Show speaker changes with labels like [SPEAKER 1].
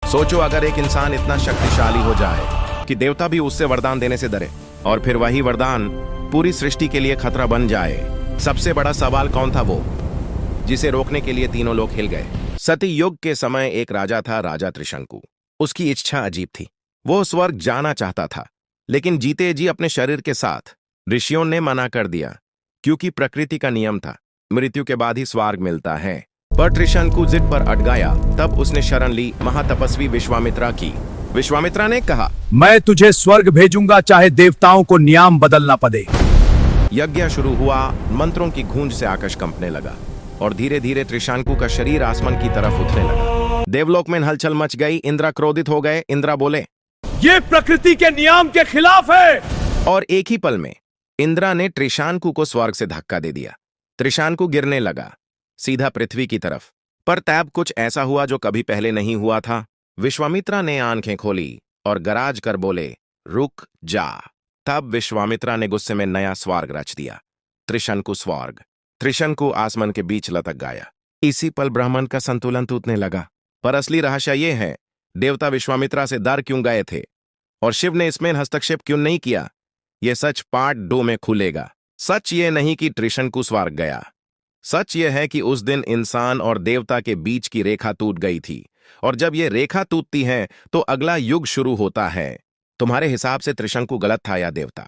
[SPEAKER 1] सोचो अगर एक इंसान इतना शक्तिशाली हो जाए कि देवता भी उससे वरदान देने से डरे, और फिर वही वरदान पूरी सृष्टि के लिए खतरा बन जाए। सबसे बड़ा सवाल कौन था वो जिसे रोकने के लिए तीनों लोग हिल गए। सती युग के समय एक राजा था, राजा त्रिशंकु। उसकी इच्छा अजीब थी। वो स्वर्ग जाना चाहता था, लेकिन जीते जी अपने शरीर के साथ। ऋषियों ने मना कर दिया, क्योंकि प्रकृति का नियम था, मृत्यु के बाद ही स्वर्ग मिलता है। पर त्रिशंकु जिद पर अड़ गया। तब उसने शरण ली महातपस्वी विश्वामित्रा की। विश्वामित्रा ने कहा,
[SPEAKER 2] मैं तुझे स्वर्ग भेजूंगा, चाहे देवताओं को नियम बदलना पड़े।
[SPEAKER 1] यज्ञ शुरू हुआ। मंत्रों की गूंज से आकाश कंपने लगा और धीरे धीरे त्रिशंकु का शरीर आसमान की तरफ उठने लगा। देवलोक में हलचल मच गई। इंद्र क्रोधित हो गए। इंद्र बोले,
[SPEAKER 2] ये प्रकृति के नियम के खिलाफ है।
[SPEAKER 1] और एक ही पल में इंद्र ने त्रिशंकु को स्वर्ग से धक्का दे दिया। त्रिशंकु गिरने लगा, सीधा पृथ्वी की तरफ। पर तब कुछ ऐसा हुआ जो कभी पहले नहीं हुआ था। विश्वामित्रा ने आंखें खोली और गरज कर बोले, रुक जा। तब विश्वामित्रा ने गुस्से में नया स्वर्ग रच दिया, त्रिशंकु स्वर्ग। त्रिशंकु आसमान के बीच लटक गया। इसी पल ब्रह्मांड का संतुलन टूटने लगा। पर असली रहस्य यह है, देवता विश्वामित्रा से डर क्यों गए थे और शिव ने इसमें हस्तक्षेप क्यों नहीं किया। यह सच पार्ट 2 में खुलेगा। सच ये नहीं कि त्रिशंकु स्वर्ग गया। सच यह है कि उस दिन इंसान और देवता के बीच की रेखा टूट गई थी, और जब यह रेखा टूटती है तो अगला युग शुरू होता है। तुम्हारे हिसाब से त्रिशंकु गलत था या देवता?